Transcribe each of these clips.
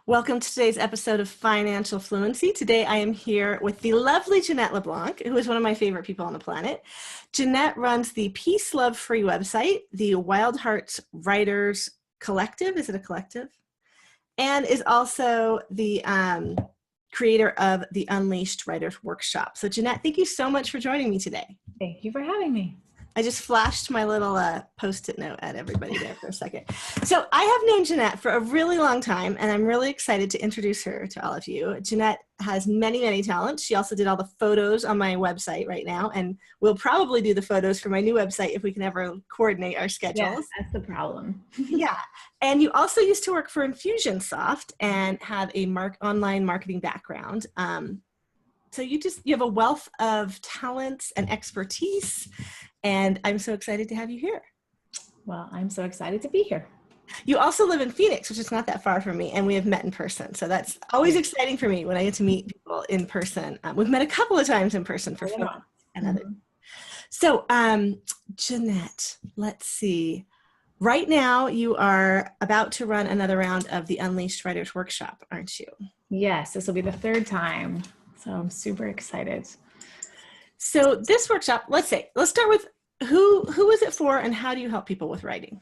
Welcome to today's episode of Financial Fluency. Today I am here with the lovely Jeanette LeBlanc, who is one of my favorite people on the planet. Jeanette runs the Peace.love.free website, the Wild Hearts Writers Collective. Is it a collective? And is also the creator of the Unleashed Writers Workshop. So Jeanette, thank you so much for joining me today. Thank you for having me. I just flashed my little Post-it note at everybody there for a second. So I have known Jeanette for a really long time, and I'm really excited to introduce her to all of you. Jeanette has many, many talents. She also did all the photos on my website right now, and we'll probably do the photos for my new website if we can ever coordinate our schedules. Yeah, that's the problem. Yeah. And you also used to work for Infusionsoft and have a online marketing background. So you have a wealth of talents and expertise, and I'm so excited to have you here. Well, I'm so excited to be here. You also live in Phoenix, which is not that far from me, and we have met in person. So that's always exciting for me when I get to meet people in person. We've met a couple of times in person for fun and other. So Jeanette, let's see. Right now, you are about to run another round of the Unleashed Writers Workshop, aren't you? Yes, this will be the third time. So I'm super excited. So this workshop, let's start with who is it for and how do you help people with writing?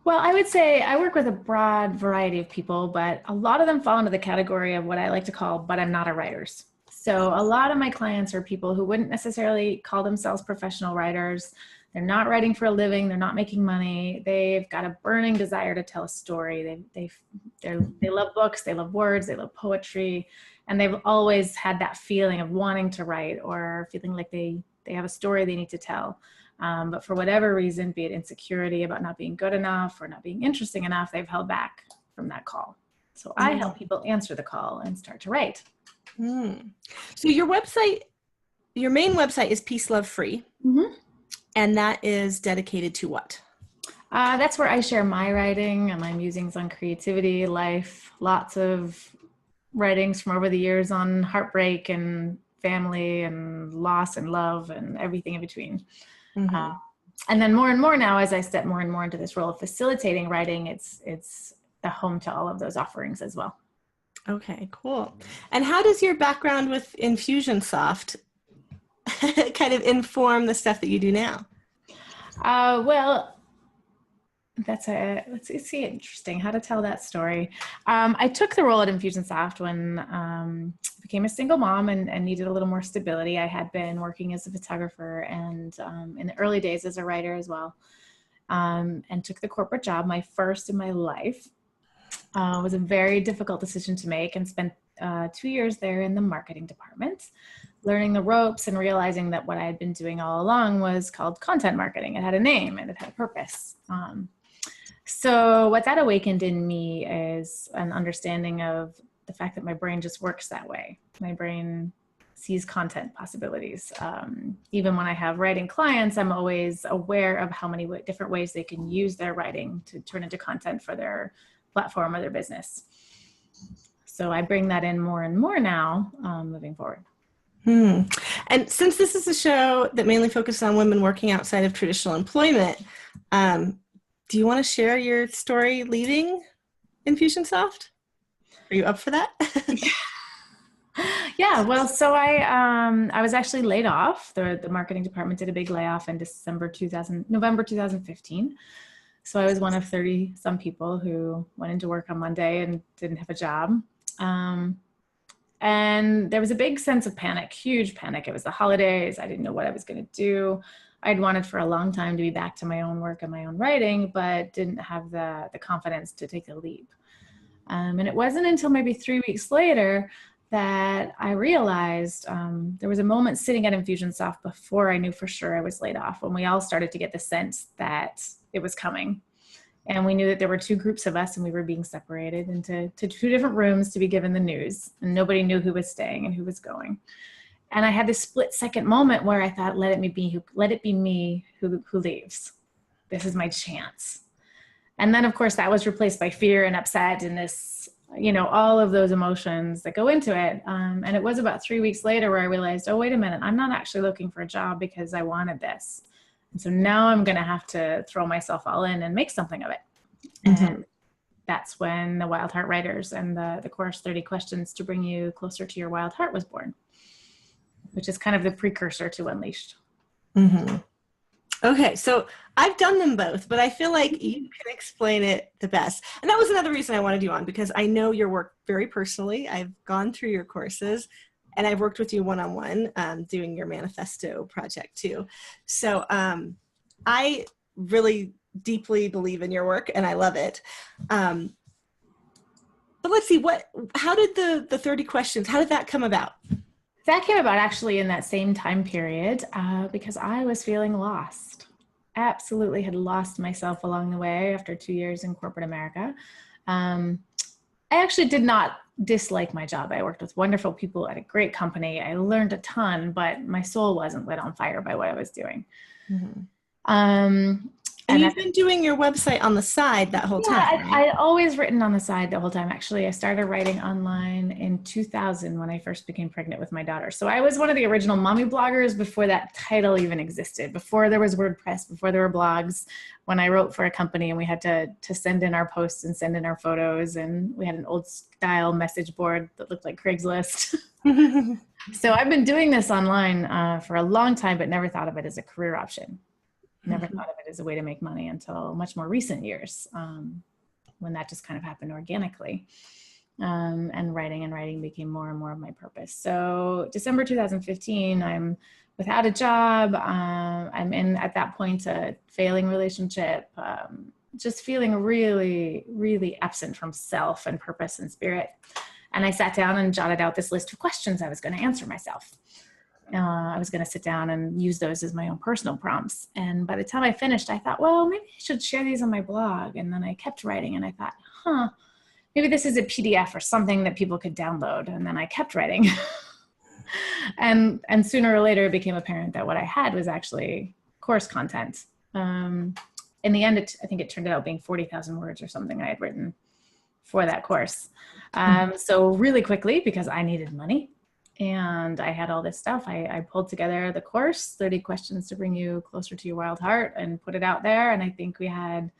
Well, I would say I work with a broad variety of people, but a lot of them fall into the category of what I like to call, but I'm not a writers. So a lot of my clients are people who wouldn't necessarily call themselves professional writers. They're not writing for a living. They're not making money. They've got a burning desire to tell a story. They love books. They love words. They love poetry. And they've always had that feeling of wanting to write or feeling like they have a story they need to tell. But for whatever reason, be it insecurity about not being good enough or not being interesting enough, they've held back from that call. So I help people answer the call and start to write. So your main website is Peace.love.free. And that is dedicated to what? That's where I share my writing and my musings on creativity, life, lots of writings from over the years on heartbreak and family and loss and love and everything in between. And then more and more now, as I step more and more into this role of facilitating writing, it's the home to all of those offerings as well. Okay, cool. And how does your background with Infusionsoft kind of inform the stuff that you do now? Well, let's see, interesting how to tell that story. I took the role at Infusionsoft when I became a single mom and needed a little more stability. I had been working as a photographer and in the early days as a writer as well, and took the corporate job, my first in my life. It was a very difficult decision to make and spent 2 years there in the marketing department, learning the ropes and realizing that what I had been doing all along was called content marketing. It had a name and it had a purpose. So what that awakened in me is an understanding of the fact that my brain just works that way. My brain sees content possibilities. Even when I have writing clients, I'm always aware of how many different ways they can use their writing to turn into content for their platform or their business. So I bring that in more and more now, moving forward. And since this is a show that mainly focuses on women working outside of traditional employment, do you want to share your story leaving Infusionsoft? Are you up for that? Yeah, well, so I was actually laid off. The marketing department did a big layoff in November 2015. So I was one of 30 some people who went into work on Monday and didn't have a job. And there was a big sense of panic, huge panic. It was the holidays. I didn't know what I was going to do. I'd wanted for a long time to be back to my own work and my own writing, but didn't have the confidence to take a leap. And it wasn't until maybe 3 weeks later that I realized there was a moment sitting at Infusionsoft before I knew for sure I was laid off, when we all started to get the sense that it was coming. And we knew that there were two groups of us and we were being separated into two different rooms to be given the news. And nobody knew who was staying and who was going. And I had this split second moment where I thought, let it be me who leaves. This is my chance. And then of course that was replaced by fear and upset and this, all of those emotions that go into it. And it was about 3 weeks later where I realized, oh, wait a minute, I'm not actually looking for a job because I wanted this. And so now I'm going to have to throw myself all in and make something of it. And that's when the Wild Heart Writers and the course 30 Questions to Bring You Closer to Your Wild Heart was born, which is kind of the precursor to Unleashed. Mm-hmm. Okay, so I've done them both, but I feel like you can explain it the best. And that was another reason I wanted you on, because I know your work very personally. I've gone through your courses, and I've worked with you one-on-one doing your manifesto project too. So I really deeply believe in your work, and I love it. But let's see, how did the 30 questions, how did that come about? That came about actually in that same time period because I was feeling lost. Absolutely had lost myself along the way after 2 years in corporate America. I actually did not dislike my job. I worked with wonderful people at a great company. I learned a ton, but my soul wasn't lit on fire by what I was doing. Mm-hmm. And you've been doing your website on the side that whole time, right? I'd always written on the side the whole time. Actually, I started writing online in 2000 when I first became pregnant with my daughter. So I was one of the original mommy bloggers before that title even existed, before there was WordPress, before there were blogs, when I wrote for a company and we had to send in our posts and send in our photos. And we had an old style message board that looked like Craigslist. So I've been doing this online for a long time, but never thought of it as a career option. Never thought of it as a way to make money until much more recent years, when that just kind of happened organically. And writing became more and more of my purpose. So December 2015, I'm without a job. I'm in, at that point, a failing relationship, just feeling really, really absent from self and purpose and spirit. And I sat down and jotted out this list of questions I was going to answer myself. I was going to sit down and use those as my own personal prompts. And by the time I finished, I thought, well, maybe I should share these on my blog. And then I kept writing and I thought, maybe this is a PDF or something that people could download. And then I kept writing. and sooner or later, it became apparent that what I had was actually course content. In the end, I think it turned out being 40,000 words or something I had written for that course. So really quickly, because I needed money, and I had all this stuff, I pulled together the course, 30 Questions to Bring You Closer to Your Wild Heart, and put it out there. And I think we had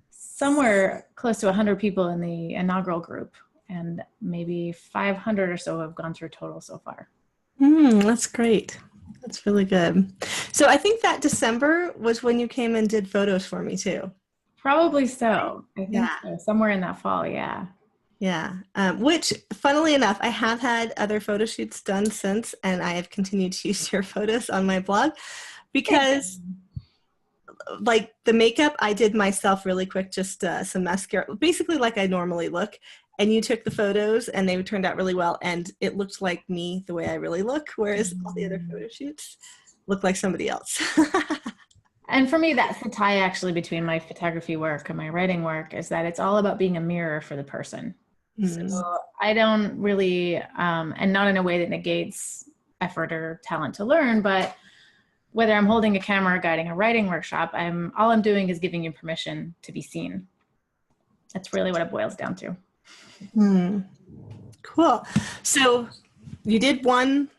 somewhere close to 100 people in the inaugural group, and maybe 500 or so have gone through total so far. That's great. That's really good. So I think that December was when you came and did photos for me too. Probably so. I think so. Somewhere in that fall, yeah. Yeah. Which, funnily enough, I have had other photo shoots done since, and I have continued to use your photos on my blog because, like, the makeup I did myself really quick, just some mascara, basically like I normally look. And you took the photos, and they turned out really well, and it looked like me the way I really look, whereas all the other photo shoots look like somebody else. And for me, that's the tie actually between my photography work and my writing work, is that it's all about being a mirror for the person. So I don't really, and not in a way that negates effort or talent to learn, but whether I'm holding a camera or guiding a writing workshop, all I'm doing is giving you permission to be seen. That's really what it boils down to. Cool. So you did one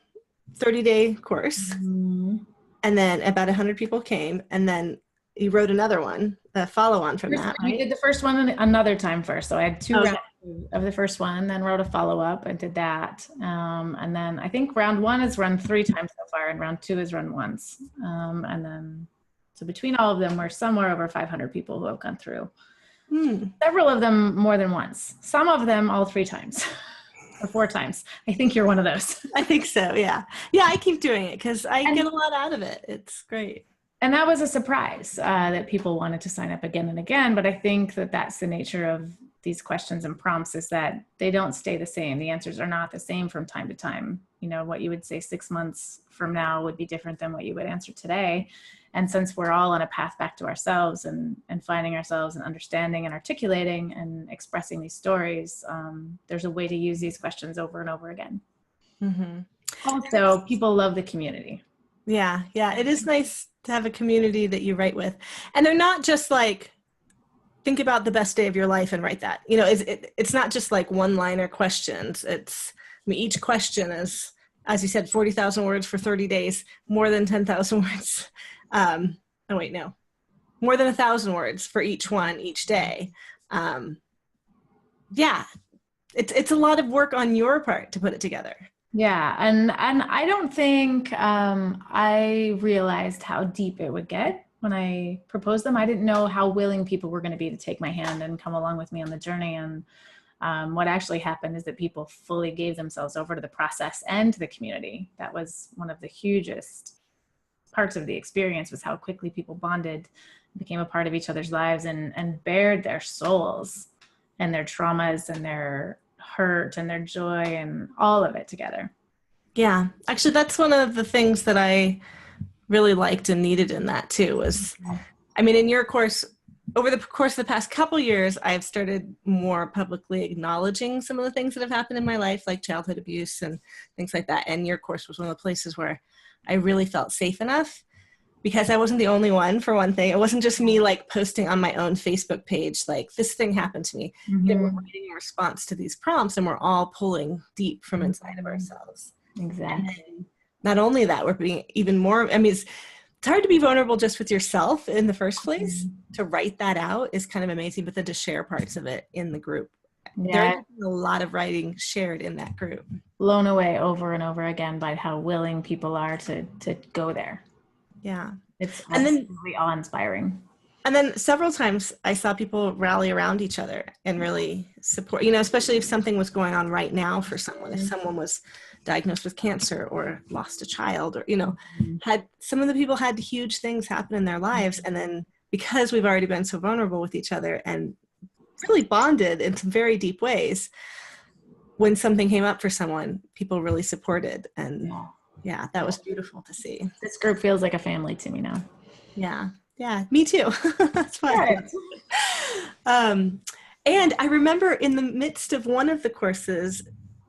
30-day course, and then about 100 people came, and then you wrote another one, a follow-on from that, right? I did the first one another time first. So I had two rounds of the first one, then wrote a follow-up and did that. And then I think round one is run 3 times so far, and round 2 is run once. And then, so between all of them, we're somewhere over 500 people who have gone through. Several of them more than once. Some of them all 3 times or 4 times. I think you're one of those. I think so, yeah. Yeah, I keep doing it because I get a lot out of it. It's great. And that was a surprise that people wanted to sign up again and again. But I think that that's the nature of these questions and prompts, is that they don't stay the same. The answers are not the same from time to time. You know, what you would say 6 months from now would be different than what you would answer today. And since we're all on a path back to ourselves and finding ourselves and understanding and articulating and expressing these stories, there's a way to use these questions over and over again. Also, people love the community. Yeah, it is nice to have a community that you write with. And they're not just like, think about the best day of your life and write that. You know, it's not just like one-liner questions. Each question is, as you said, 40,000 words for 30 days, more than 10,000 words. More than 1,000 words for each one each day. yeah, it's a lot of work on your part to put it together. Yeah, and I don't think I realized how deep it would get when I proposed them. I didn't know how willing people were going to be to take my hand and come along with me on the journey. And what actually happened is that people fully gave themselves over to the process and to the community. That was one of the hugest parts of the experience, was how quickly people bonded, became a part of each other's lives, and bared their souls and their traumas and their hurt and their joy and all of it together. Yeah, actually, that's one of the things that I really liked and needed in that too was, I mean, in your course, over the course of the past couple years, I've started more publicly acknowledging some of the things that have happened in my life, like childhood abuse and things like that. And your course was one of the places where I really felt safe enough, because I wasn't the only one, for one thing. It wasn't just me like posting on my own Facebook page, like this thing happened to me. Mm-hmm. We're writing a response to these prompts, and we're all pulling deep from inside of ourselves. Exactly. And not only that, we're being even more, I mean, it's hard to be vulnerable just with yourself in the first place. Mm-hmm. To write that out is kind of amazing, but then to share parts of it in the group. Yeah. There's a lot of writing shared in that group. Blown away over and over again by how willing people are to go there. Yeah. It's absolutely awe-inspiring. And then several times I saw people rally around each other and really support, especially if something was going on right now for someone, if someone was diagnosed with cancer or lost a child, or, had some of the people had huge things happen in their lives. And then because we've already been so vulnerable with each other and really bonded in some very deep ways, when something came up for someone, people really supported. And yeah, that was beautiful to see. This group feels like a family to me now. Yeah. Yeah, me too. That's fun. And I remember in the midst of one of the courses,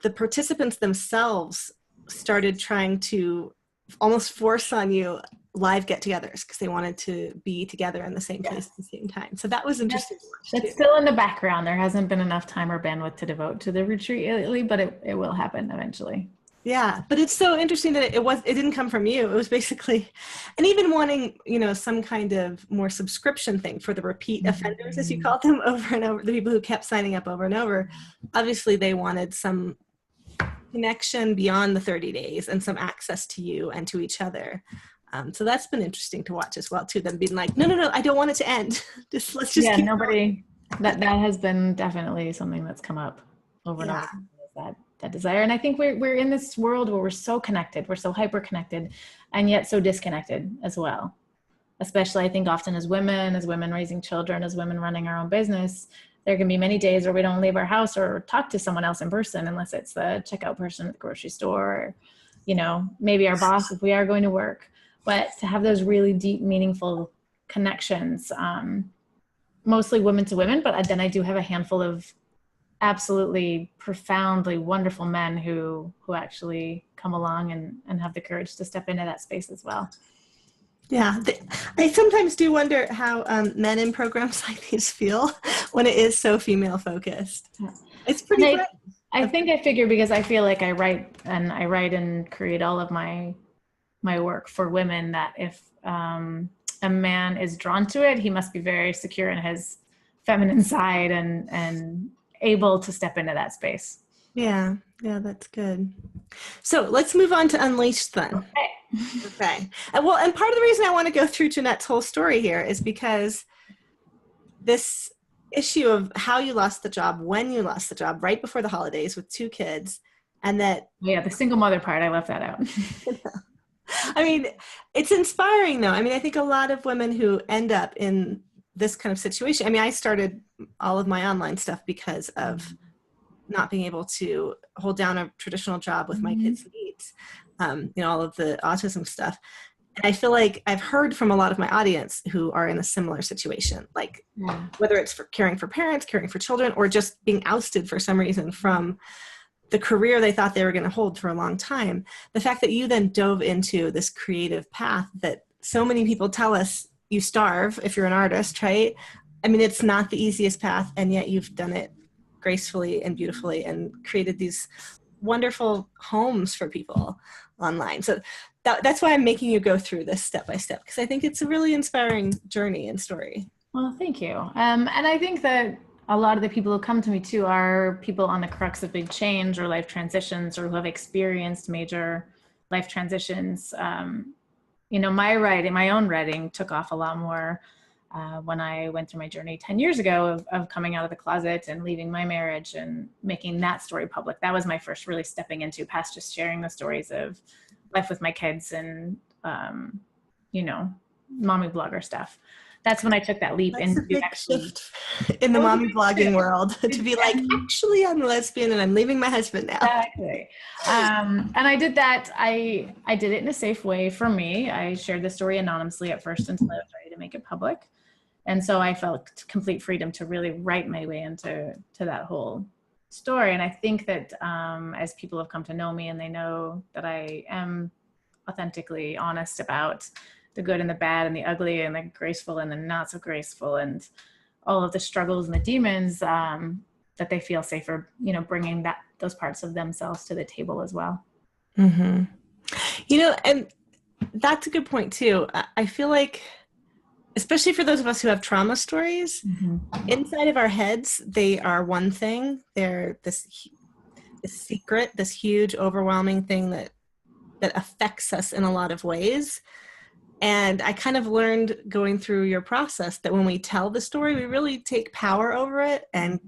the participants themselves started trying to almost force on you live get-togethers because they wanted to be together in the same place at the same time. So that was interesting. That's still in the background. There hasn't been enough time or bandwidth to devote to the retreat lately, but it will happen eventually. Yeah, but it's so interesting that it didn't come from you. It was basically, and even wanting, some kind of more subscription thing for the repeat offenders, as you called them, over and over, the people who kept signing up over and over. Obviously, they wanted some connection beyond the 30 days and some access to you and to each other. So that's been interesting to watch as well, too. Them being like, no, I don't want it to end. Let's just keep nobody. That has been definitely something that's come up over and over. That desire. And I think we're in this world where we're so connected, we're so hyper connected, and yet so disconnected as well. Especially, I think, often as women raising children, as women running our own business, there can be many days where we don't leave our house or talk to someone else in person, unless it's the checkout person at the grocery store, or, maybe our boss if we are going to work. But to have those really deep, meaningful connections, mostly women to women, but then I do have a handful of absolutely profoundly wonderful men who actually come along and have the courage to step into that space as well. Yeah, I sometimes do wonder how men in programs like these feel when it is so female focused. It's pretty. I think I figure because I feel like I write and create all of my work for women, that if a man is drawn to it, he must be very secure in his feminine side and able to step into that space. Yeah, that's good. So let's move on to Unleashed then. Okay. And part of the reason I want to go through Jeanette's whole story here is because this issue of how you lost the job, when you lost the job, right before the holidays with 2 kids, and that... Yeah, the single mother part, I left that out. I mean, it's inspiring though. I mean, I think a lot of women who end up in this kind of situation, I mean, I started all of my online stuff because of not being able to hold down a traditional job with my kids' needs, all of the autism stuff. And I feel like I've heard from a lot of my audience who are in a similar situation, like whether it's for caring for parents, caring for children, or just being ousted for some reason from the career they thought they were going to hold for a long time. The fact that you then dove into this creative path that so many people tell us you starve if you're an artist, right? I mean, it's not the easiest path, and yet you've done it gracefully and beautifully and created these wonderful homes for people online. So that's why I'm making you go through this step by step, because I think it's a really inspiring journey and story. Well, thank you. And I think that a lot of the people who come to me too are people on the crux of big change or life transitions, or who have experienced major life transitions. My own writing took off a lot more when I went through my journey 10 years ago of coming out of the closet and leaving my marriage and making that story public. That was my first really stepping into, past just sharing the stories of life with my kids and, mommy blogger stuff. That's when I took that leap That's a into big actually. shift in the mommy blogging world to be like, And actually, I'm a lesbian and I'm leaving my husband now. exactly. And I did that. I did it in a safe way for me. I shared the story anonymously at first until I was ready to make it public. And so I felt complete freedom to really write my way into that whole story. And I think that as people have come to know me and they know that I am authentically honest about the good and the bad and the ugly and the graceful and the not so graceful and all of the struggles and the demons, that they feel safer, bringing those parts of themselves to the table as well. Mm-hmm. And that's a good point too. I feel like, especially for those of us who have trauma stories, inside of our heads, they are one thing. They're this secret, this huge, overwhelming thing that affects us in a lot of ways. And I kind of learned going through your process that when we tell the story, we really take power over it and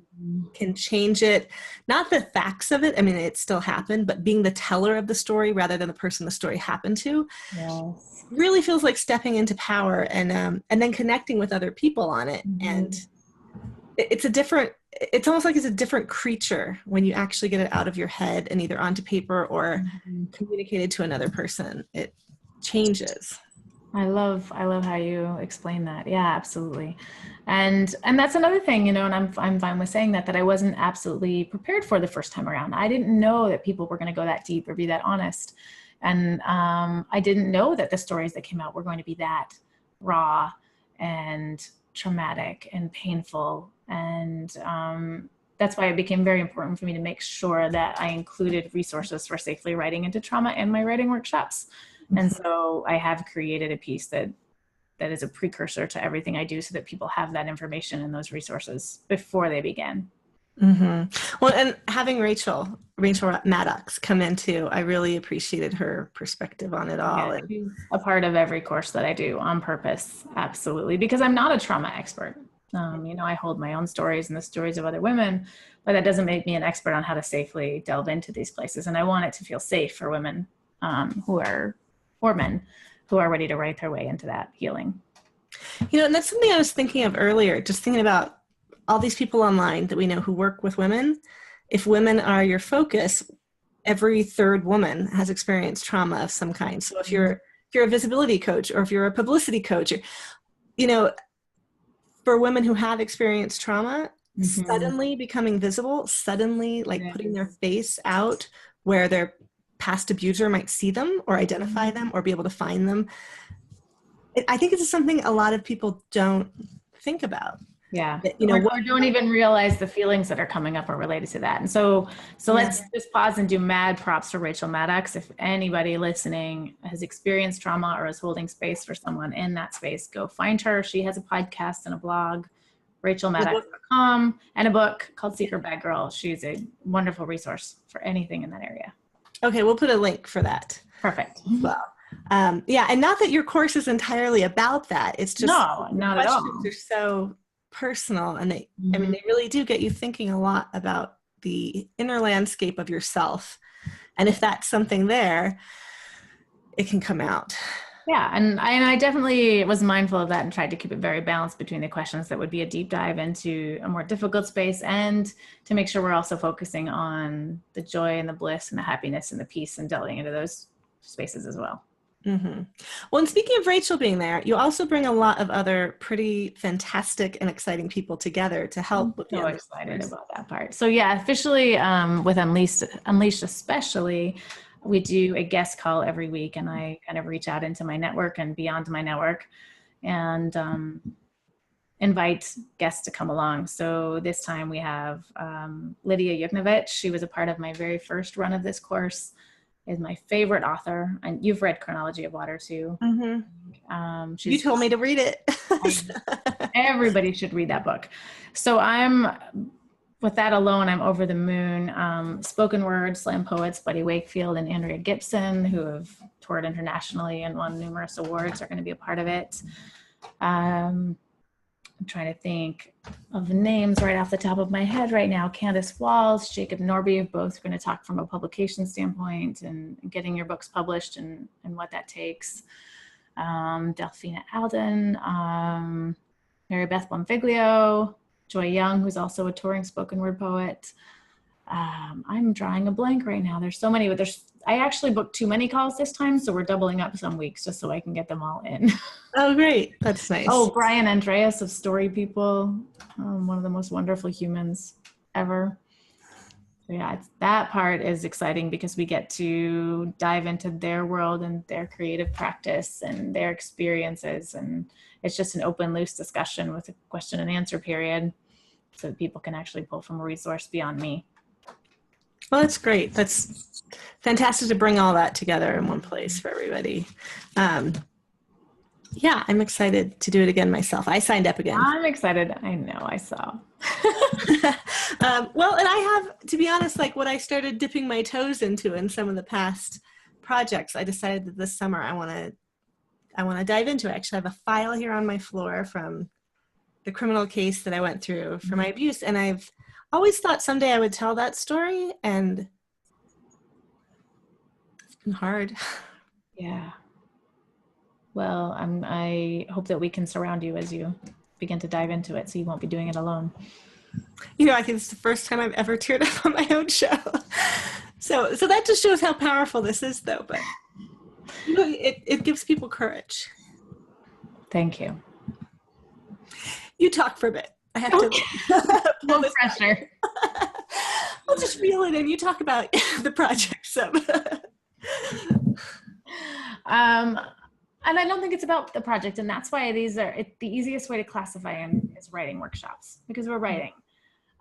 can change it. Not the facts of it. I mean, it still happened, but being the teller of the story rather than the person the story happened to, Yes. really feels like stepping into power and then connecting with other people on it. And it's almost like it's a different creature when you actually get it out of your head and either onto paper or communicated to another person. It changes. I love how you explain that. Yeah, absolutely. And that's another thing, and I'm fine with saying that I wasn't absolutely prepared for the first time around. I didn't know that people were going to go that deep or be that honest. And I didn't know that the stories that came out were going to be that raw and traumatic and painful. And that's why it became very important for me to make sure that I included resources for safely writing into trauma in my writing workshops. And so I have created a piece that is a precursor to everything I do so that people have that information and those resources before they begin. Well, and having Rachel Maddox come in too, I really appreciated her perspective on it all. Yeah, she's a part of every course that I do on purpose. Absolutely. Because I'm not a trauma expert. I hold my own stories and the stories of other women, but that doesn't make me an expert on how to safely delve into these places. And I want it to feel safe for women or men who are ready to write their way into that healing. And that's something I was thinking of earlier, just thinking about all these people online that we know who work with women. If women are your focus, every third woman has experienced trauma of some kind. So if you're a visibility coach or if you're a publicity coach, for women who have experienced trauma, suddenly becoming visible, suddenly putting their face out where their past abuser might see them or identify them or be able to find them. I think it's something a lot of people don't think about. Yeah. Or don't even realize the feelings that are coming up are related to that. And so let's just pause and do mad props for Rachel Maddox. If anybody listening has experienced trauma or is holding space for someone in that space, go find her. She has a podcast and a blog, rachelmaddox.com, and a book called Secret Bad Girl. She's a wonderful resource for anything in that area. Okay, we'll put a link for that. Perfect. Well, and not that your course is entirely about that. It's just no, not at all. They're so personal, and they really do get you thinking a lot about the inner landscape of yourself. And if that's something there, it can come out. Yeah, and I definitely was mindful of that and tried to keep it very balanced between the questions that would be a deep dive into a more difficult space and to make sure we're also focusing on the joy and the bliss and the happiness and the peace and delving into those spaces as well. Well, and speaking of Rachel being there, you also bring a lot of other pretty fantastic and exciting people together to help with so excited about that part. So yeah, officially with Unleashed especially, we do a guest call every week, and I kind of reach out into my network and beyond my network and invite guests to come along. So this time we have Lydia Yuknovich. She was a part of my very first run of this course is my favorite author. And you've read Chronology of Water too. Mm-hmm. You told me to read it. Everybody should read that book. So with that alone, I'm over the moon. Spoken word slam poets Buddy Wakefield and Andrea Gibson, who have toured internationally and won numerous awards, are going to be a part of it. I'm trying to think of the names right off the top of my head right now. Candace Walls, Jacob Norby, both going to talk from a publication standpoint and getting your books published and what that takes. Delphina Alden, Mary Beth Bonfiglio, Joy Young, who's also a touring spoken word poet. I'm drawing a blank right now. There's so many, but I actually booked too many calls this time, so we're doubling up some weeks just so I can get them all in. Oh, great. That's nice. Oh, Brian Andreas of Story People, one of the most wonderful humans ever. So yeah, that part is exciting because we get to dive into their world and their creative practice and their experiences. And it's just an open, loose discussion with a question and answer period so that people can actually pull from a resource beyond me. Well, that's great. That's fantastic to bring all that together in one place for everybody. Yeah, I'm excited to do it again myself. I signed up again. I'm excited. I know, I saw. Well, and I have, to be honest, like what I started dipping my toes into in some of the past projects, I decided that this summer I want to dive into. I actually have a file here on my floor from the criminal case that I went through for my abuse, and I've always thought someday I would tell that story, and it's been hard. Yeah. Well, I hope that we can surround you as you begin to dive into it so you won't be doing it alone. You know, I think it's the first time I've ever teared up on my own show. So that just shows how powerful this is, though. But you know, it gives people courage. Thank you. You talk for a bit. I have to. No pressure. I'll just reel it in. You talk about the project some. And I don't think it's about the project, and that's why the easiest way to classify them is writing workshops, because we're writing.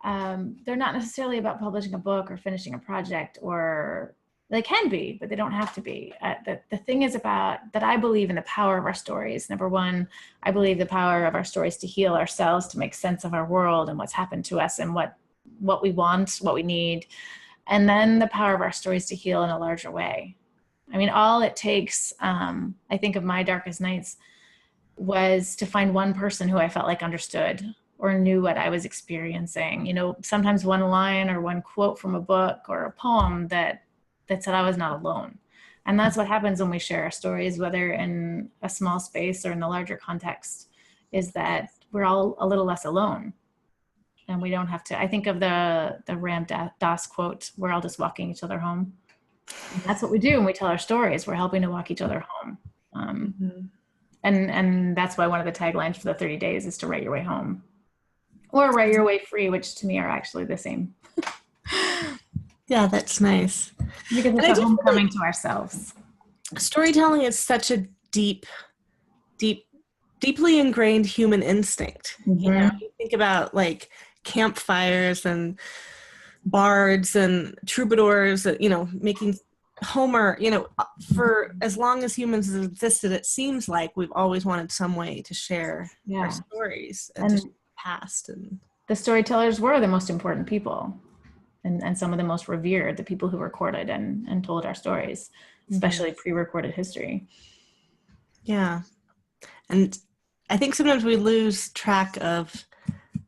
They're not necessarily about publishing a book or finishing a project, or they can be, but they don't have to be. The thing is about that I believe in the power of our stories. Number one, I believe the power of our stories to heal ourselves, to make sense of our world and what's happened to us and what we want, what we need. And then the power of our stories to heal in a larger way. I mean, all it takes, I think of my darkest nights, was to find one person who I felt like understood or knew what I was experiencing. You know, sometimes one line or one quote from a book or a poem that said I was not alone. And that's what happens when we share our stories, whether in a small space or in the larger context, is that we're all a little less alone. And we don't have to, I think of the Ram Dass quote, we're all just walking each other home. And that's what we do when we tell our stories. We're helping to walk each other home. And that's why one of the taglines for the 30 days is to write your way home, or write your way free, which to me are actually the same. Yeah, that's nice. Because it's a homecoming to ourselves. Storytelling is such a deeply ingrained human instinct. Mm-hmm. You know, you think about like campfires and bards and troubadours, you know, making Homer, you know, for as long as humans have existed, it seems like we've always wanted some way to share our stories and to share the past. And the storytellers were the most important people and some of the most revered, the people who recorded and told our stories, especially pre-recorded history. Yeah. And I think sometimes we lose track of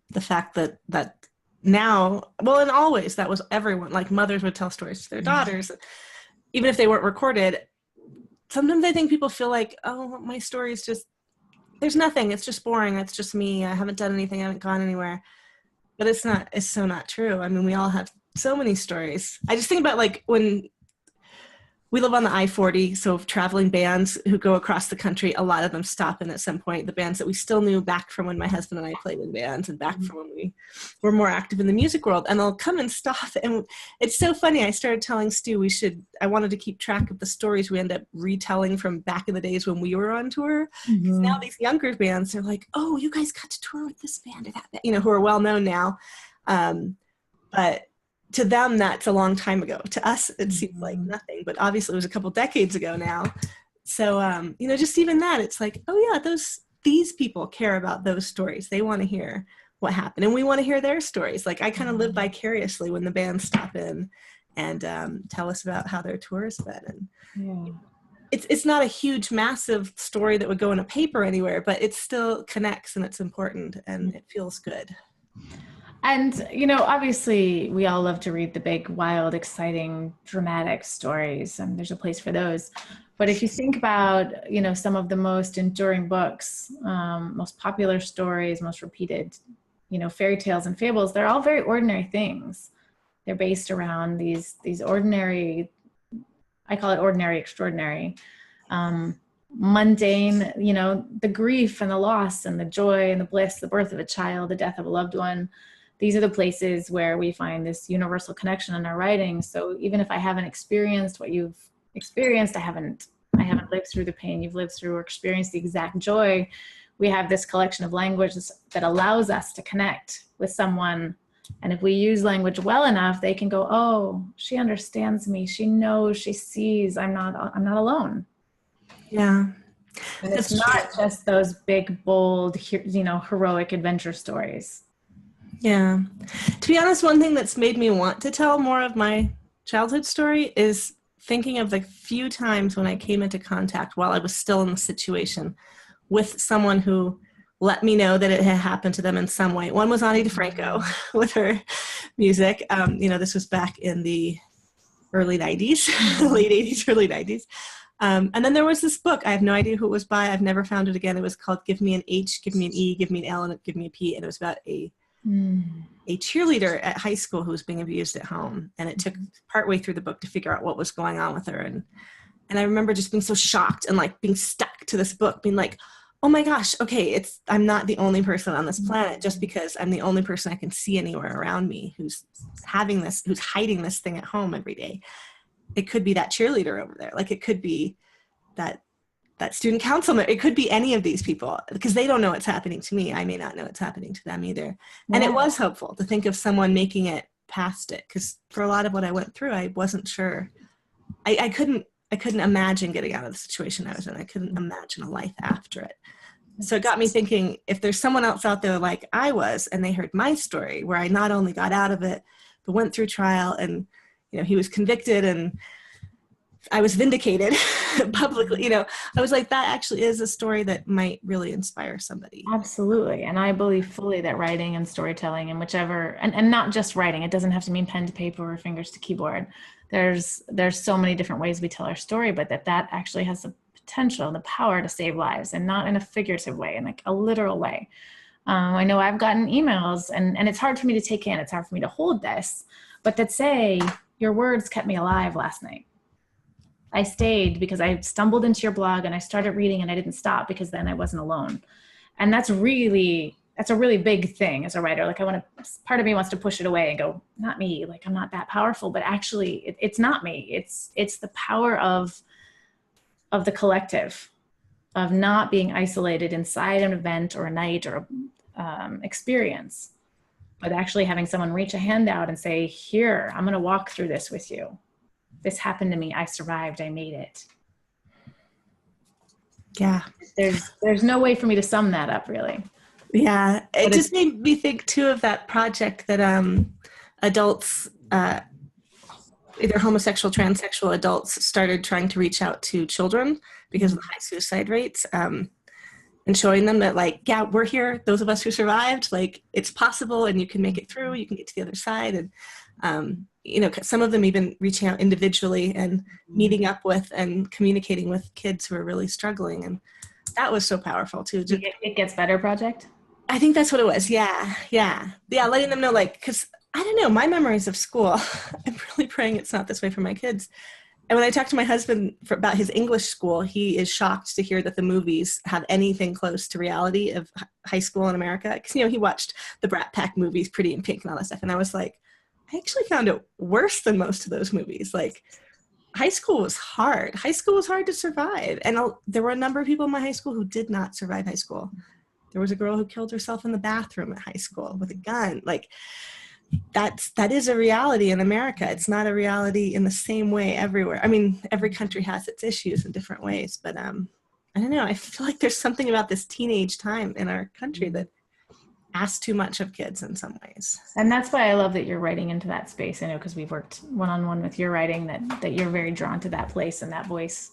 the fact that now, well, and always, that was everyone. Like mothers would tell stories to their daughters, even if they weren't recorded. Sometimes I think people feel like, oh, my story is just, there's nothing. It's just boring. It's just me. I haven't done anything. I haven't gone anywhere. But it's so not true. I mean, we all have so many stories. I just think about like when we live on the I-40, so traveling bands who go across the country, a lot of them stop in at some point. The bands that we still knew back from when my husband and I played in bands and back from when we were more active in the music world, and they'll come and stop. And it's so funny. I started telling Stu I wanted to keep track of the stories we end up retelling from back in the days when we were on tour. Mm-hmm. Now these younger bands are like, oh, you guys got to tour with this band or that band, you know, who are well known now. But to them, that's a long time ago. To us, it seems like Mhm. nothing, but obviously it was a couple decades ago now. So, just even that, it's like, oh yeah, these people care about those stories. They want to hear what happened, and we want to hear their stories. Like, I kind of live vicariously when the bands stop in and tell us about how their tour has been. And Yeah. it's not a huge, massive story that would go in a paper anywhere, but it still connects and it's important and it feels good. And, obviously we all love to read the big, wild, exciting, dramatic stories, and there's a place for those. But if you think about, some of the most enduring books, most popular stories, most repeated, fairy tales and fables, they're all very ordinary things. They're based around these ordinary, I call it ordinary, extraordinary, mundane, the grief and the loss and the joy and the bliss, the birth of a child, the death of a loved one. These are the places where we find this universal connection in our writing. So even if I haven't experienced what you've experienced, I haven't lived through the pain you've lived through or experienced the exact joy, we have this collection of language that allows us to connect with someone. And if we use language well enough, they can go, oh, she understands me. She knows, she sees, I'm not alone. Yeah. And it's not just those big, bold, heroic adventure stories. Yeah. To be honest, one thing that's made me want to tell more of my childhood story is thinking of the few times when I came into contact while I was still in the situation with someone who let me know that it had happened to them in some way. One was Ani DeFranco with her music. This was back in the early 90s, late 80s, early 90s. And then there was this book. I have no idea who it was by. I've never found it again. It was called Give Me an H, Give Me an E, Give Me an L, and Give Me a P. And it was about a cheerleader at high school who was being abused at home. And it took partway through the book to figure out what was going on with her. And I remember just being so shocked and like being stuck to this book, being like, oh my gosh, okay, I'm not the only person on this planet just because I'm the only person I can see anywhere around me who's hiding this thing at home every day. It could be that cheerleader over there. Like, it could be that student councilman. It could be any of these people, because they don't know what's happening to me. I may not know what's happening to them either. Yeah. And it was helpful to think of someone making it past it, because for a lot of what I went through, I wasn't sure. I couldn't imagine getting out of the situation I was in. I couldn't imagine a life after it. So it got me thinking, if there's someone else out there like I was, and they heard my story where I not only got out of it, but went through trial, and he was convicted and I was vindicated publicly, I was like, that actually is a story that might really inspire somebody. Absolutely. And I believe fully that writing and storytelling, and whichever, and not just writing, it doesn't have to mean pen to paper or fingers to keyboard. There's so many different ways we tell our story, but that actually has the potential and the power to save lives, and not in a figurative way, in like a literal way. I know I've gotten emails, and it's hard for me to take in, it's hard for me to hold this, but that say, your words kept me alive last night. I stayed because I stumbled into your blog and I started reading, and I didn't stop because then I wasn't alone. And that's a really big thing as a writer. Like, part of me wants to push it away and go, not me, like I'm not that powerful, but actually it's not me. It's the power of the collective, of not being isolated inside an event or a night or experience, but actually having someone reach a hand out and say, here, I'm going to walk through this with you. This happened to me. I survived. I made it. Yeah. There's no way for me to sum that up, really. Yeah. It just made me think too of that project that adults, either homosexual, transsexual adults, started trying to reach out to children because of the high suicide rates, and showing them that, like, yeah, we're here. Those of us who survived, like, it's possible, and you can make it through. You can get to the other side. And, some of them even reaching out individually and meeting up with and communicating with kids who are really struggling. And that was so powerful too. It Gets Better project? I think that's what it was. Yeah. Letting them know, like, because I don't know, my memories of school, I'm really praying it's not this way for my kids. And when I talked to my husband about his English school, he is shocked to hear that the movies have anything close to reality of high school in America. Because, he watched the Brat Pack movies, Pretty in Pink and all that stuff. And I was like, I actually found it worse than most of those movies. Like, high school was hard. High school was hard to survive. And there were a number of people in my high school who did not survive high school. There was a girl who killed herself in the bathroom at high school with a gun. Like, that is a reality in America. It's not a reality in the same way everywhere. I mean, every country has its issues in different ways, but I don't know. I feel like there's something about this teenage time in our country that asks too much of kids in some ways. And that's why I love that you're writing into that space. I know, because we've worked one-on-one with your writing, that you're very drawn to that place and that voice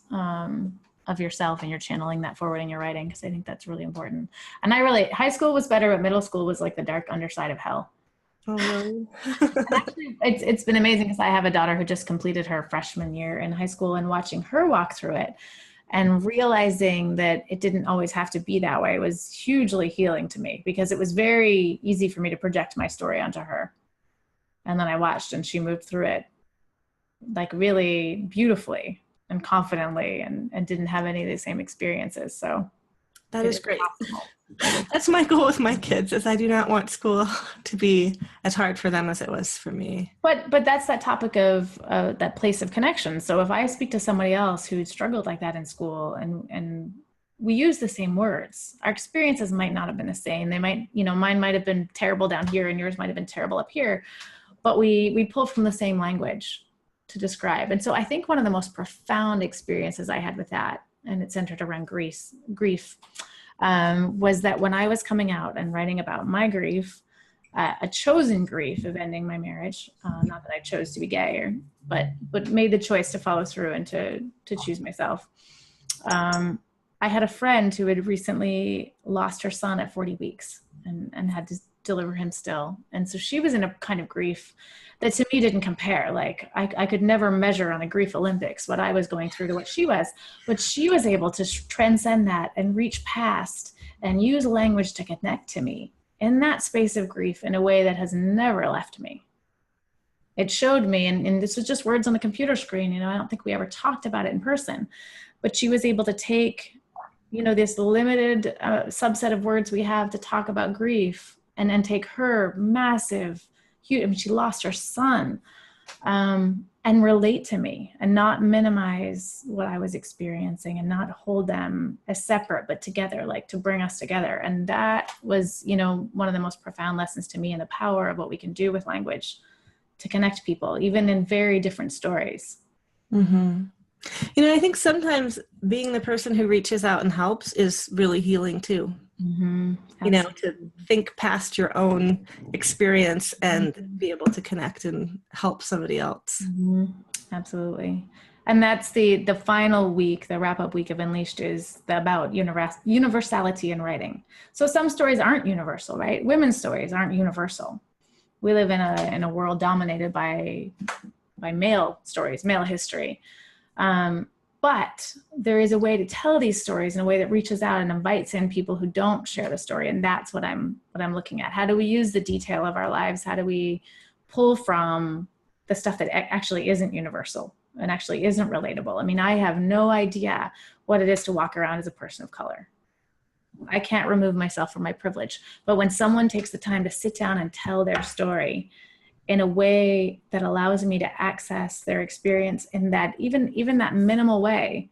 of yourself, and you're channeling that forward in your writing, because I think that's really important. And high school was better, but middle school was like the dark underside of hell. Oh, really? Actually, it's been amazing, because I have a daughter who just completed her freshman year in high school, and watching her walk through it and realizing that it didn't always have to be that way was hugely healing to me, because it was very easy for me to project my story onto her. And then I watched, and she moved through it like really beautifully and confidently, and didn't have any of the same experiences. So that is great. That's my goal with my kids, is I do not want school to be as hard for them as it was for me. But that's that topic of that place of connection. So if I speak to somebody else who struggled like that in school, and we use the same words, our experiences might not have been the same. They might, mine might have been terrible down here and yours might have been terrible up here, but we pull from the same language to describe. And so I think one of the most profound experiences I had with that, and it centered around grief, was that when I was coming out and writing about my grief, a chosen grief of ending my marriage, not that I chose to be gay, but made the choice to follow through and to choose myself. I had a friend who had recently lost her son at 40 weeks and had to deliver him still. And so she was in a kind of grief that to me didn't compare. Like I could never measure on a grief Olympics what I was going through to what she was, but she was able to transcend that and reach past and use language to connect to me in that space of grief in a way that has never left me. It showed me, and this was just words on the computer screen, I don't think we ever talked about it in person, but she was able to take, this limited subset of words we have to talk about grief, and then take her massive, huge, she lost her son, and relate to me and not minimize what I was experiencing and not hold them as separate, but together, like to bring us together. And that was, one of the most profound lessons to me, and the power of what we can do with language to connect people, even in very different stories. Mm-hmm. I think sometimes being the person who reaches out and helps is really healing too. Mm-hmm. To think past your own experience and be able to connect and help somebody else. Mm-hmm. Absolutely. And that's the final week, the wrap-up week of Unleashed, is about universality in writing. So some stories aren't universal, right? Women's stories aren't universal. We live in a world dominated by male stories, male history. But there is a way to tell these stories in a way that reaches out and invites in people who don't share the story. And that's what I'm looking at. How do we use the detail of our lives? How do we pull from the stuff that actually isn't universal and actually isn't relatable? I mean, I have no idea what it is to walk around as a person of color. I can't remove myself from my privilege. But when someone takes the time to sit down and tell their story in a way that allows me to access their experience in that, even that minimal way,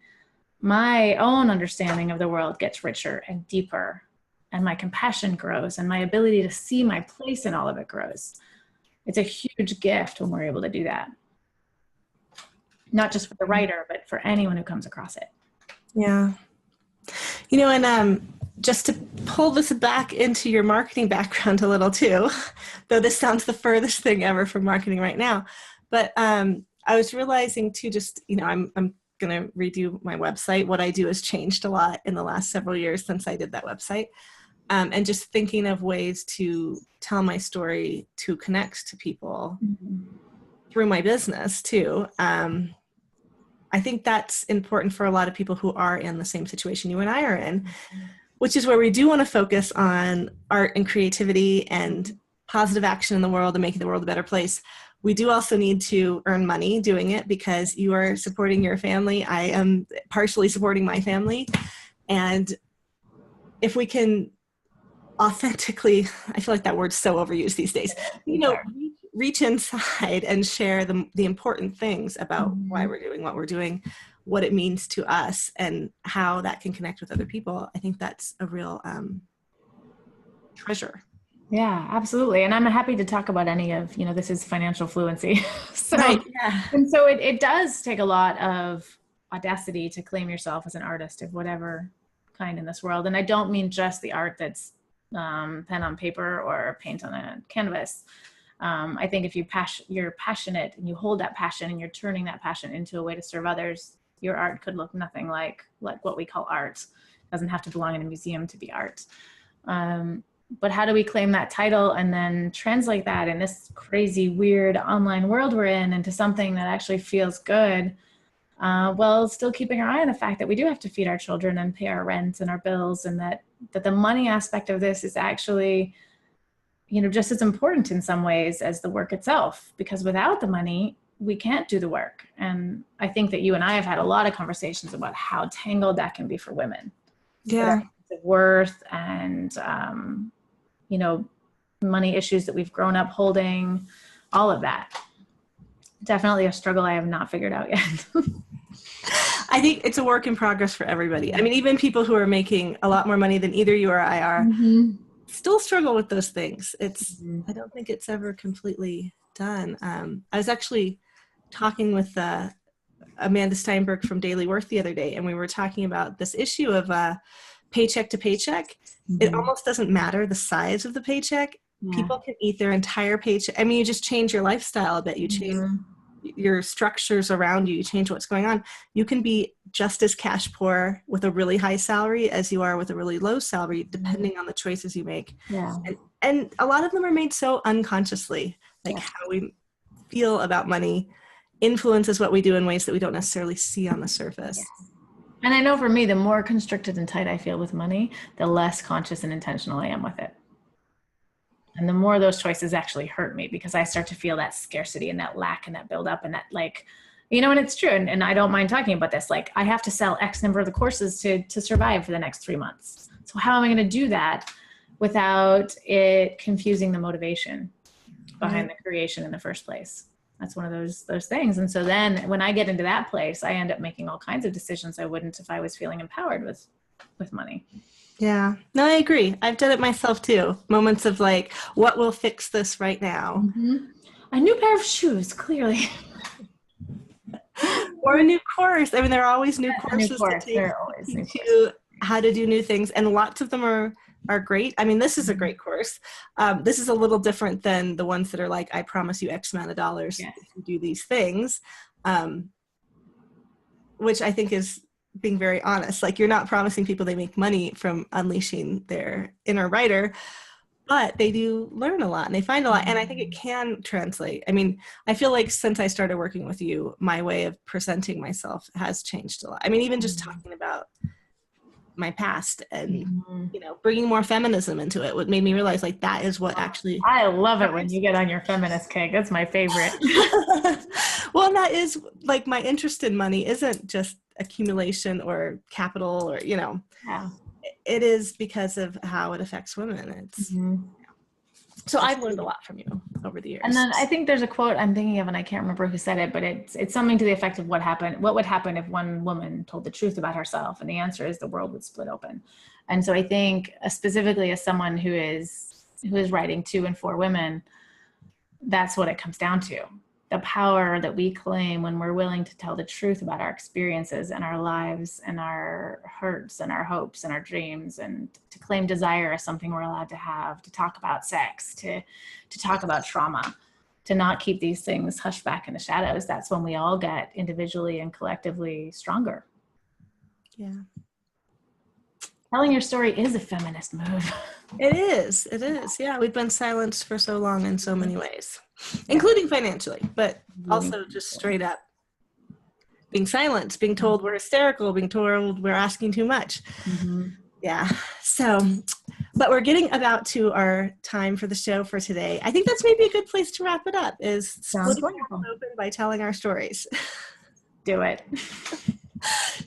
my own understanding of the world gets richer and deeper, and my compassion grows, and my ability to see my place in all of it grows. It's a huge gift when we're able to do that. Not just for the writer, but for anyone who comes across it. Yeah. And just to pull this back into your marketing background a little too, though this sounds the furthest thing ever from marketing right now, but I was realizing too, just, I'm going to redo my website. What I do has changed a lot in the last several years since I did that website. And just thinking of ways to tell my story to connect to people through my business too. I think that's important for a lot of people who are in the same situation you and I are in, which is where we do want to focus on art and creativity and positive action in the world and making the world a better place. We do also need to earn money doing it, because you are supporting your family. I am partially supporting my family. And if we can authentically, I feel like that word's so overused these days, reach inside and share the important things about why we're doing what we're doing, what it means to us, and how that can connect with other people. I think that's a real treasure. Yeah, absolutely. And I'm happy to talk about any of, this is financial fluency. So, Right. Yeah. and so it does take a lot of audacity to claim yourself as an artist of whatever kind in this world. And I don't mean just the art that's pen on paper or paint on a canvas. I think if you're passionate and you hold that passion and you're turning that passion into a way to serve others, your art could look nothing like what we call art. It doesn't have to belong in a museum to be art. But how do we claim that title and then translate that in this crazy, weird online world we're in into something that actually feels good? Well, still keeping our eye on the fact that we do have to feed our children and pay our rent and our bills, and that the money aspect of this is actually, just as important in some ways as the work itself, because without the money, we can't do the work. And I think that you and I have had a lot of conversations about how tangled that can be for women. Yeah. Worth and, money issues that we've grown up holding, all of that. Definitely a struggle I have not figured out yet. I think it's a work in progress for everybody. I mean, even people who are making a lot more money than either you or I are still struggle with those things. I don't think it's ever completely done. I was actually talking with Amanda Steinberg from Daily Worth the other day, and we were talking about this issue of paycheck to paycheck. It almost doesn't matter the size of the paycheck. People can eat their entire paycheck. I mean, you just change your lifestyle a bit. You change your structures around you. You change what's going on. You can be just as cash poor with a really high salary as you are with a really low salary, depending on the choices you make. Yeah. And a lot of them are made so unconsciously, like how we feel about money influences what we do in ways that we don't necessarily see on the surface. Yeah. And I know for me, the more constricted and tight I feel with money, the less conscious and intentional I am with it. And the more those choices actually hurt me, because I start to feel that scarcity and that lack and that buildup and that, like, and it's true. And I don't mind talking about this. Like, I have to sell X number of the courses to survive for the next 3 months. So how am I going to do that without it confusing the motivation behind the creation in the first place? That's one of those things. And so then when I get into that place, I end up making all kinds of decisions I wouldn't if I was feeling empowered with money. Yeah, no, I agree. I've done it myself too. Moments of like, what will fix this right now? A new pair of shoes, clearly. Or a new course. I mean, there are always new courses to take to how to do new things. And lots of them are great. I mean, this is a great course. This is a little different than the ones that are like, I promise you X amount of dollars if you do these things, which I think is being very honest. Like, you're not promising people they make money from unleashing their inner writer, but they do learn a lot and they find a lot. And I think it can translate. I mean, I feel like since I started working with you, my way of presenting myself has changed a lot. I mean, even just talking about my past and, bringing more feminism into it, what made me realize like that is what actually. I love it when you get on your feminist kick. That's my favorite. Well, and that is like, my interest in money isn't just accumulation or capital or, it is because of how it affects women. It's so I've learned a lot from you over the years. And then I think there's a quote I'm thinking of, and I can't remember who said it, but it's something to the effect of what would happen if one woman told the truth about herself? And the answer is the world would split open. And so I think specifically as someone who is writing to and for women, that's what it comes down to. The power that we claim when we're willing to tell the truth about our experiences and our lives and our hurts and our hopes and our dreams, and to claim desire as something we're allowed to have, to talk about sex, to talk about trauma, to not keep these things hushed back in the shadows. That's when we all get individually and collectively stronger. Yeah. Telling your story is a feminist move. It is. Yeah. We've been silenced for so long in so many ways, including financially, but also just straight up being silenced, being told we're hysterical, being told we're asking too much. Yeah. So, but we're getting about to our time for the show for today. I think that's maybe a good place to wrap it up, is splitting it open by telling our stories. Do it.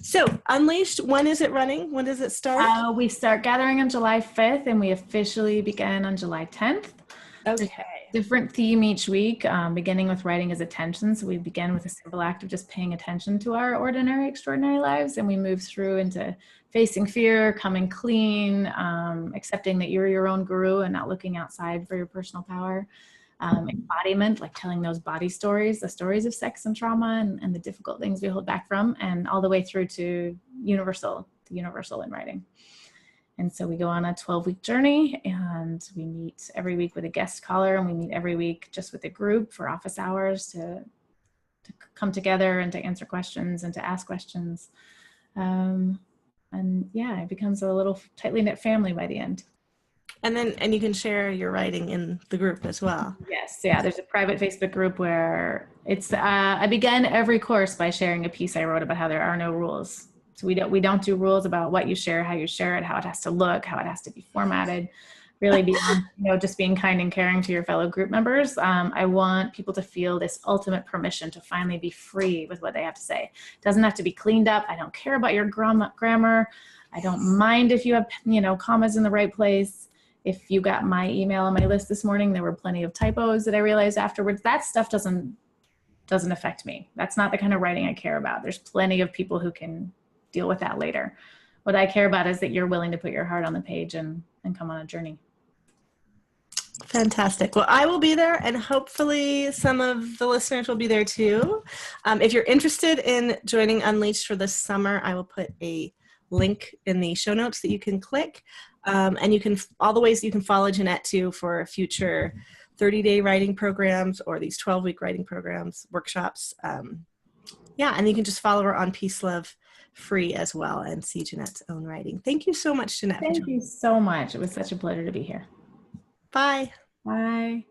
So Unleashed, when is it running? When does it start? We start gathering on July 5th and we officially begin on July 10th. Okay. different theme each week, beginning with writing as attention. So we begin with a simple act of just paying attention to our ordinary, extraordinary lives. And we move through into facing fear, coming clean, accepting that you're your own guru and not looking outside for your personal power. Embodiment, like telling those body stories, the stories of sex and trauma and the difficult things we hold back from, and all the way through to the universal in writing. And so we go on a 12-week journey, and we meet every week with a guest caller, and we meet every week just with a group for office hours to come together and to answer questions and to ask questions. And yeah, it becomes a little tightly knit family by the end. And you can share your writing in the group as well. Yes, yeah. There's a private Facebook group where it's. I began every course by sharing a piece I wrote about how there are no rules. So we don't do rules about what you share, how you share it, how it has to look, how it has to be formatted. Really, beyond just being kind and caring to your fellow group members. I want people to feel this ultimate permission to finally be free with what they have to say. It doesn't have to be cleaned up. I don't care about your grammar. I don't mind if you have commas in the right place. If you got my email on my list this morning, there were plenty of typos that I realized afterwards. That stuff doesn't affect me. That's not the kind of writing I care about. There's plenty of people who can deal with that later. What I care about is that you're willing to put your heart on the page and come on a journey. Fantastic. Well, I will be there, and hopefully some of the listeners will be there too. If you're interested in joining Unleashed for this summer, I will put a link in the show notes that you can click. And you can, all the ways you can follow Jeanette too for future 30-day writing programs or these 12-week writing programs, workshops. Yeah, and you can just follow her on Peace.love.free as well and see Jeanette's own writing. Thank you so much, Jeanette. Thank you so much. It was such a pleasure to be here. Bye. Bye.